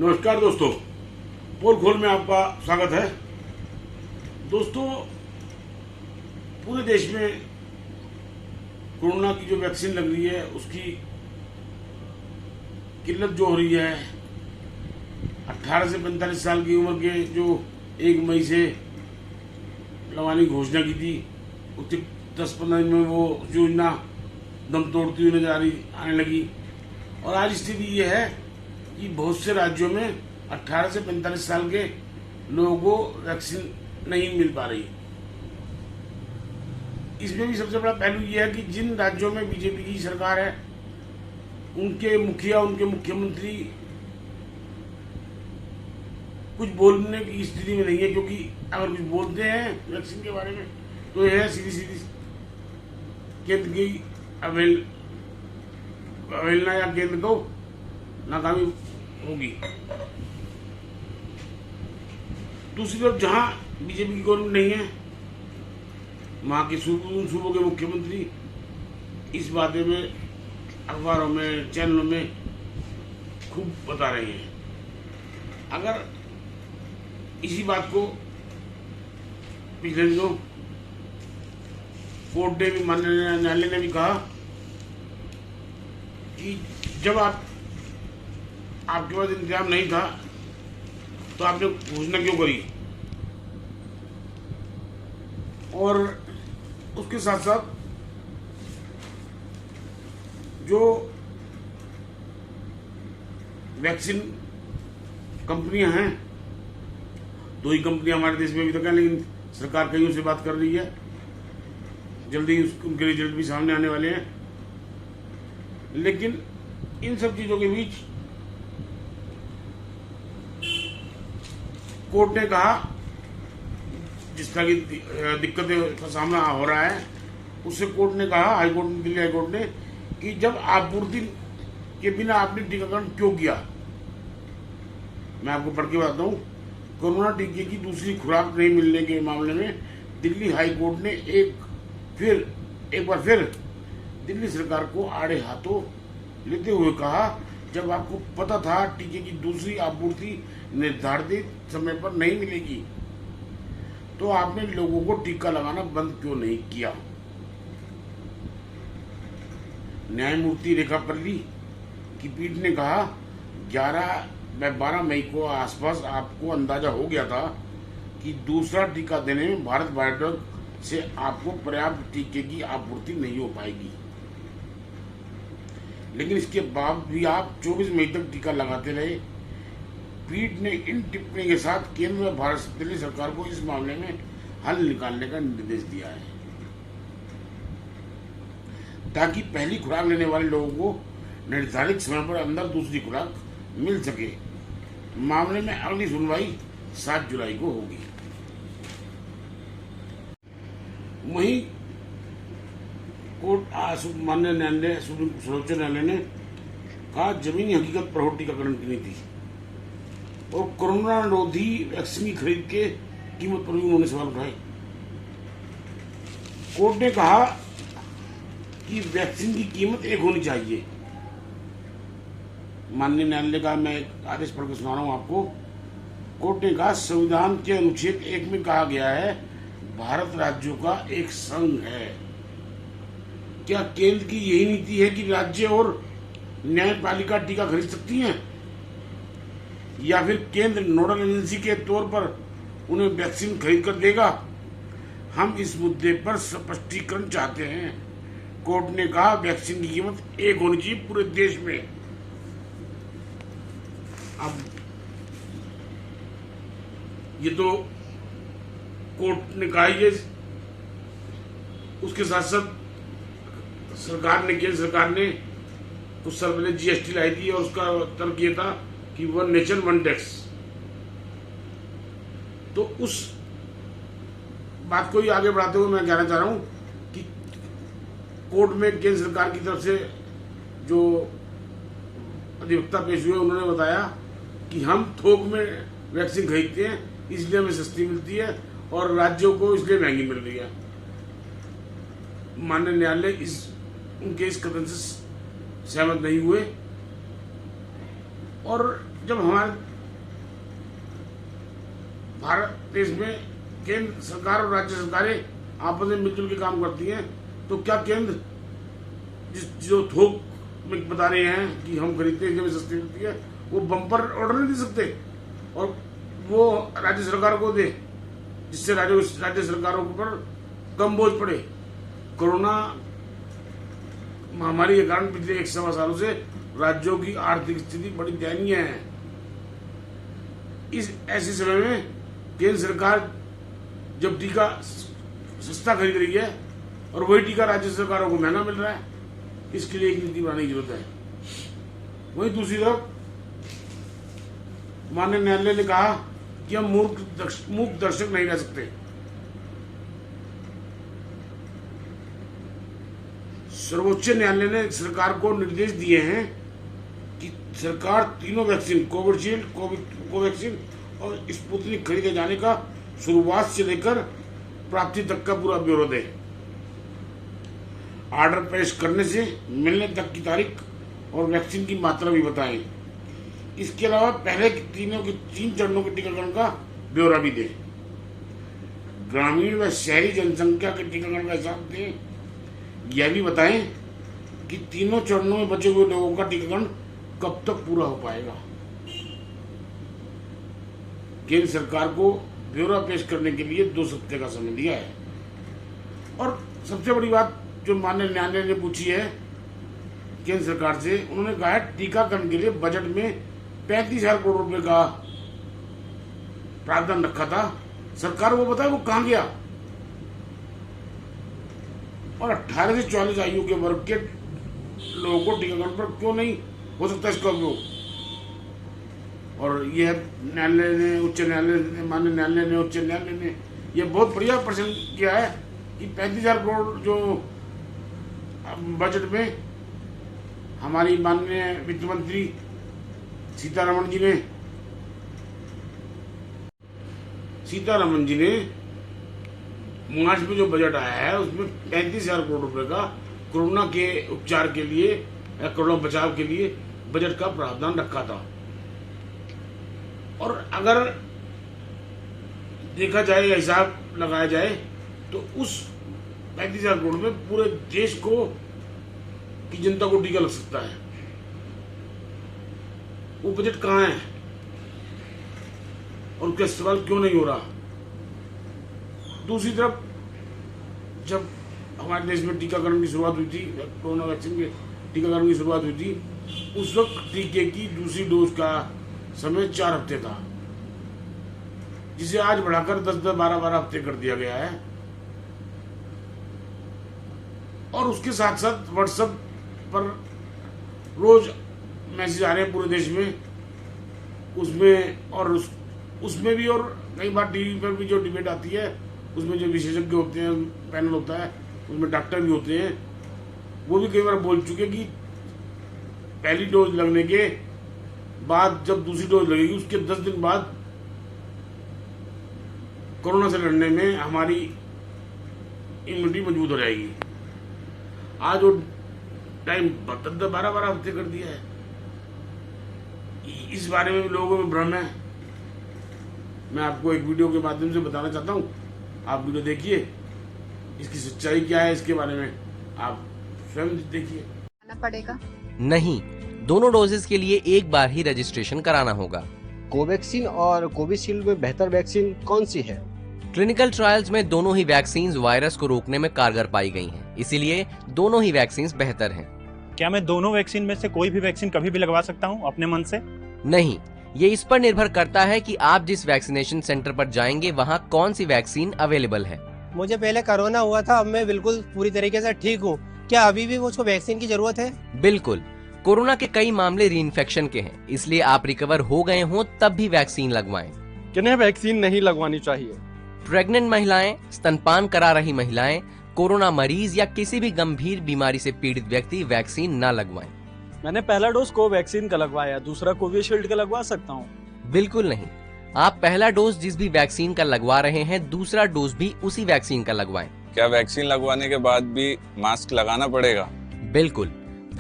नमस्कार दोस्तों, पोल खोल में आपका स्वागत है। दोस्तों, पूरे देश में कोरोना की जो वैक्सीन लग रही है उसकी किल्लत जो हो रही है, 18 से 45 साल की उम्र के जो 1 मई से लगाने की घोषणा की थी, उसके 10-15 दिन में वो योजना दम तोड़ती हुई नजर आने लगी। और आज स्थिति ये है कि बहुत से राज्यों में 18 से 45 साल के लोगों को वैक्सीन नहीं मिल पा रही। इसमें भी सबसे बड़ा पहलू यह है कि जिन राज्यों में बीजेपी की सरकार है, उनके मुखिया, उनके मुख्यमंत्री कुछ बोलने की स्थिति में नहीं है, क्योंकि अगर कुछ बोलते हैं वैक्सीन के बारे में तो यह सीधी सीधी केंद्र की अवहेलना या केंद्र को नाकामी होगी। दूसरी तरफ जहां बीजेपी की गवर्नमेंट नहीं है, वहां के सूबों के मुख्यमंत्री इस बारे में अखबारों में, चैनलों में खूब बता रहे हैं। अगर इसी बात को पिछले दिनों कोर्ट ने भी, माननीय न्यायालय ने भी कहा कि जब आपके पास इंतजाम नहीं था तो आपने घोषणा क्यों करी। और उसके साथ साथ जो वैक्सीन कंपनियां हैं, 2 ही कंपनियां हमारे देश में अभी तक है, लेकिन सरकार कईयों से बात कर रही है, जल्दी उनके रिजल्ट भी सामने आने वाले हैं। लेकिन इन सब चीजों के बीच कोर्ट ने कहा, जिस तरह की दिक्कतें का सामना हो रहा है, उससे कोर्ट ने कहा, हाईकोर्ट ने, दिल्ली हाईकोर्ट ने, कि जब आपूर्ति के बिना आपने टीकाकरण क्यों किया। मैं आपको पढ़ के बताता हूँ। कोरोना टीके की दूसरी खुराक नहीं मिलने के मामले में दिल्ली हाईकोर्ट ने एक बार फिर दिल्ली सरकार को आड़े हाथों लेते हुए कहा, जब आपको पता था टीके की दूसरी आपूर्ति निर्धारित समय पर नहीं मिलेगी, तो आपने लोगों को टीका लगाना बंद क्यों नहीं किया। न्यायमूर्ति रेखा पल्ली की पीठ ने कहा, 12 मई को आसपास आपको अंदाजा हो गया था कि दूसरा टीका देने में भारत बायोटेक से आपको पर्याप्त टीके की आपूर्ति नहीं हो पाएगी, लेकिन इसके बाद भी आप 24 मई तक टीका लगाते रहे। पीठ ने इन टिप्पणी के साथ केंद्र में भारत दिल्ली सरकार को इस मामले में हल निकालने का निर्देश दिया है, ताकि पहली खुराक लेने वाले लोगों को निर्धारित समय पर अंदर दूसरी खुराक मिल सके। मामले में अगली सुनवाई 7 जुलाई को होगी। वहीं कोर्ट, माननीय न्यायालय, सर्वोच्च न्यायालय ने कहा, जमीनी हकीकत पर हो टीकाकरण की नीति और कोरोना निरोधी वैक्सीन की खरीद के कीमत पर भी उन्होंने सवाल उठाए। कोर्ट ने कहा कि वैक्सीन की कीमत एक होनी चाहिए। माननीय न्यायालय का मैं एक आदेश पढ़कर सुना रहा हूं आपको। कोर्ट ने कहा, संविधान के अनुच्छेद 1 में कहा गया है, भारत राज्यों का एक संघ है। क्या केंद्र की यही नीति है कि राज्य और न्यायपालिका टीका खरीद सकती हैं, या फिर केंद्र नोडल एजेंसी के तौर पर उन्हें वैक्सीन खरीद कर देगा? हम इस मुद्दे पर स्पष्टीकरण चाहते हैं। कोर्ट ने कहा, वैक्सीन की कीमत एक होनी चाहिए पूरे देश में। अब ये तो कोर्ट ने कहा, ये उसके साथ साथ केंद्र सरकार ने कुछ साल पहले जीएसटी लाई थी, और उसका तर्क ये था कि 1 नेशन 1 टैक्स। तो उस बात को ही आगे बढ़ाते हुए मैं कहना चाह रहा हूं कि कोर्ट में केंद्र सरकार की तरफ से जो अधिवक्ता पेश हुए, उन्होंने बताया कि हम थोक में वैक्सीन खरीदते हैं, इसलिए हमें सस्ती मिलती है, और राज्यों को इसलिए महंगी मिल रही है। माननीय न्यायालय उनके इस कथन से सहमत नहीं हुए। और जब हमारे भारत देश में केंद्र सरकार और राज्य सरकारें आपस में मिलजुल के काम करती हैं, तो क्या केंद्र जो थोक में बता रहे हैं कि हम खरीदते हैं इसलिए सस्ती मिलती है, वो बम्पर ऑर्डर नहीं दे सकते और वो राज्य सरकार को दे, जिससे राज्य सरकारों पर कम बोझ पड़े। कोरोना महामारी के कारण पिछले 1 सालों से राज्यों की आर्थिक स्थिति बड़ी दयनीय है। इस ऐसे समय में केंद्र सरकार जब टीका सस्ता खरीद रही है और वही टीका राज्य सरकारों को महंगा मिल रहा है, इसके लिए एक नीति बनाने की जरूरत है। वहीं दूसरी तरफ माननीय न्यायालय ने कहा कि हम मूक दर्शक नहीं रह सकते। सर्वोच्च न्यायालय ने सरकार को निर्देश दिए हैं कि सरकार तीनों वैक्सीन कोविशील्ड, कोवैक्सीन और स्पुतनिक खरीदे जाने का शुरुआत से लेकर प्राप्ति तक का पूरा ब्यौरा दे। ऑर्डर पेश करने से मिलने तक की तारीख और वैक्सीन की मात्रा भी बताएं। इसके अलावा पहले 3 चरणों के टीकाकरण का ब्यौरा भी दे। ग्रामीण व शहरी जनसंख्या के टीकाकरण का हिसाब दें। यह भी बताएं कि तीनों चरणों में बचे हुए लोगों का टीकाकरण कब तक पूरा हो पाएगा। केंद्र सरकार को ब्यौरा पेश करने के लिए 2 सप्ताह का समय दिया है। और सबसे बड़ी बात जो माननीय न्यायालय ने पूछी है केंद्र सरकार से, उन्होंने कहा है टीकाकरण के लिए बजट में 35,000 करोड़ रुपए का प्रावधान रखा था। सरकार वो बताए वो कहां गया। और 18 से 44 आयु के वर्ग के लोगों को टीकाकरण पर क्यों नहीं हो सकता इसका उपयोग। और यह न्यायालय ने, उच्च न्यायालय ने, माननीय न्यायालय ने, उच्च न्यायालय ने यह बहुत बढ़िया प्रश्न किया है कि 35,000 करोड़ जो बजट में हमारी माननीय वित्त मंत्री सीतारमण जी ने मार्च में जो बजट आया है उसमें 35,000 करोड़ रुपए का कोरोना के उपचार के लिए या कोरोना बचाव के लिए बजट का प्रावधान रखा था। और अगर देखा जाए या हिसाब लगाया जाए तो उस 35,000 करोड़ में पूरे देश को की जनता को टीका लग सकता है। वो बजट कहाँ है और उसका इस्तेमाल क्यों नहीं हो रहा। दूसरी तरफ जब हमारे देश में टीकाकरण की शुरुआत हुई थी, कोरोना वैक्सीन के टीकाकरण की शुरुआत हुई थी, उस वक्त टीके की दूसरी डोज का समय 4 हफ्ते था, जिसे आज बढ़ाकर 10-10, 12-12 हफ्ते कर दिया गया है। और उसके साथ साथ व्हाट्सएप पर रोज मैसेज आ रहे हैं पूरे देश में, उसमें भी और कई बार टीवी पर भी जो डिबेट आती है उसमें जो विशेषज्ञ होते हैं, पैनल होता है, उसमें डॉक्टर भी होते हैं, वो भी कई बार बोल चुके कि पहली डोज लगने के बाद जब दूसरी डोज लगेगी उसके 10 दिन बाद कोरोना से लड़ने में हमारी इम्यूनिटी मजबूत हो जाएगी। आज वो टाइम 12-12 हफ्ते कर दिया है। इस बारे में लोगों में भ्रम है। मैं आपको एक वीडियो के माध्यम से बताना चाहता हूँ, आप वीडियो देखिए, इसकी सच्चाई क्या है इसके बारे में आप स्वयं देखिए। पड़ेगा नहीं, दोनों डोजेस के लिए एक बार ही रजिस्ट्रेशन कराना होगा। कोवैक्सीन और कोविशील्ड में बेहतर वैक्सीन कौन सी है? क्लिनिकल ट्रायल्स में दोनों ही वैक्सीन वायरस को रोकने में कारगर पाई गई हैं, इसीलिए दोनों ही वैक्सीन बेहतर हैं। क्या मैं दोनों वैक्सीन में से कोई भी वैक्सीन कभी भी लगवा सकता हूं अपने मन से? नहीं, ये इस पर निर्भर करता है कि आप जिस वैक्सीनेशन सेंटर पर जाएंगे वहाँ कौन सी वैक्सीन अवेलेबल है। मुझे पहले कोरोना हुआ था, अब मैं बिल्कुल पूरी तरीके से ठीक हूँ। क्या अभी भी मुझको वैक्सीन की जरूरत है? बिल्कुल, कोरोना के कई मामले रीइंफेक्शन के हैं, इसलिए आप रिकवर हो गए हों तब भी वैक्सीन लगवाएं। किन्हें वैक्सीन नहीं लगवानी चाहिए? प्रेग्नेंट महिलाएं, स्तनपान करा रही महिलाएं, कोरोना मरीज या किसी भी गंभीर बीमारी से पीड़ित व्यक्ति वैक्सीन न लगवाएं। मैंने पहला डोज कोवैक्सीन का लगवाया, दूसरा कोविशील्ड का लगवा सकता हूँ? बिल्कुल नहीं, आप पहला डोज जिस भी वैक्सीन का लगवा रहे हैं दूसरा डोज भी उसी वैक्सीन का लगवाएं। क्या वैक्सीन लगवाने के बाद भी मास्क लगाना पड़ेगा? बिल्कुल,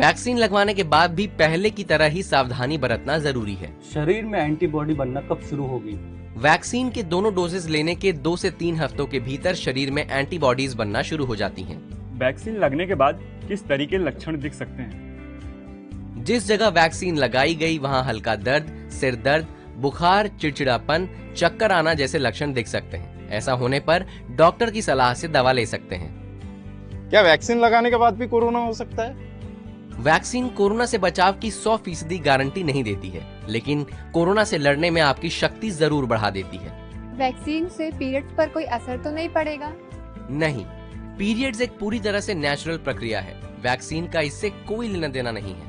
वैक्सीन लगवाने के बाद भी पहले की तरह ही सावधानी बरतना जरूरी है। शरीर में एंटीबॉडी बनना कब शुरू होगी? वैक्सीन के दोनों डोजेज लेने के 2 से 3 हफ्तों के भीतर शरीर में एंटीबॉडीज बनना शुरू हो जाती हैं। वैक्सीन लगने के बाद किस तरीके के लक्षण दिख सकते हैं? जिस जगह वैक्सीन लगाई गई वहां हल्का दर्द, सिर दर्द, बुखार, चिड़चिड़ापन, चक्कर आना जैसे लक्षण दिख सकते हैं। ऐसा होने पर डॉक्टर की सलाह से दवा ले सकते हैं। क्या वैक्सीन लगाने के बाद भी कोरोना हो सकता है? वैक्सीन कोरोना से बचाव की 100% गारंटी नहीं देती है, लेकिन कोरोना से लड़ने में आपकी शक्ति जरूर बढ़ा देती है। वैक्सीन से पीरियड्स पर कोई असर तो नहीं पड़ेगा? नहीं, पीरियड्स एक पूरी तरह से नेचुरल प्रक्रिया है। वैक्सीन का इससे कोई लेना देना नहीं है।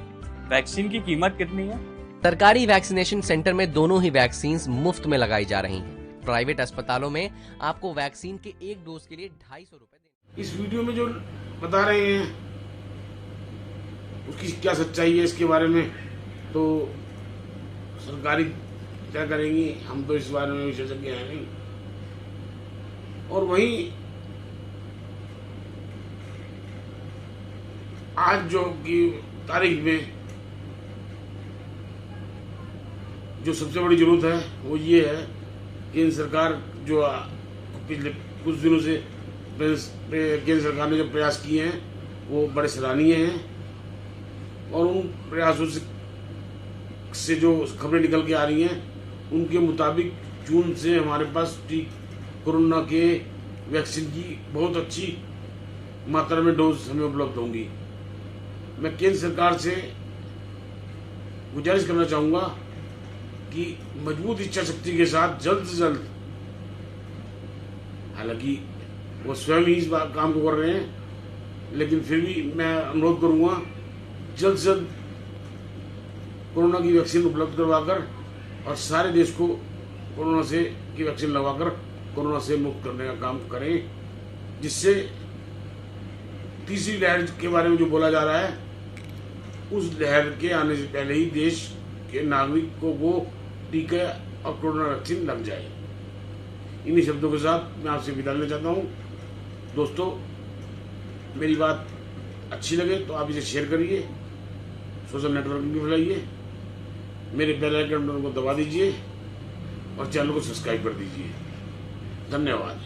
वैक्सीन की कीमत कितनी है? सरकारी वैक्सीनेशन सेंटर में दोनों ही वैक्सीन मुफ्त में लगाई जा रही हैं। प्राइवेट अस्पतालों में आपको वैक्सीन के एक डोज के लिए 250 रुपए देने। इस वीडियो में जो बता रहे हैं उसकी क्या सच्चाई है इसके बारे में तो सरकारी क्या करेंगी, हम तो इस बारे में विशेषज्ञ हैं नहीं। और वहीं आज जो की तारीख में जो सबसे बड़ी जरूरत है वो ये है कि केंद्र सरकार जो पिछले कुछ दिनों से केंद्र सरकार ने जो प्रयास किए हैं वो बड़े सराहनीय हैं और उन प्रयासों से जो खबरें निकल के आ रही हैं उनके मुताबिक जून से हमारे पास कोरोना के वैक्सीन की बहुत अच्छी मात्रा में डोज हमें उपलब्ध होंगी। मैं केंद्र सरकार से गुजारिश करना चाहूँगा कि मजबूत इच्छा शक्ति के साथ जल्द से जल्द, हालांकि वो स्वयं ही इस काम को कर रहे हैं, लेकिन फिर भी मैं अनुरोध करूँगा जल्द से जल्द कोरोना की वैक्सीन उपलब्ध करवाकर और सारे देश को कोरोना से की वैक्सीन लगवाकर कोरोना से मुक्त करने का काम करें, जिससे तीसरी लहर के बारे में जो बोला जा रहा है उस लहर के आने से पहले ही देश के नागरिकों को टीका और कोरोना वैक्सीन लग जाए। इन्हीं शब्दों के साथ मैं आपसे विदा लेना चाहता हूँ। दोस्तों, मेरी बात अच्छी लगे तो आप इसे शेयर करिए, सोशल नेटवर्किंग में फैलाइए, मेरे बेल आइकन को दबा दीजिए और चैनल को सब्सक्राइब कर दीजिए। धन्यवाद।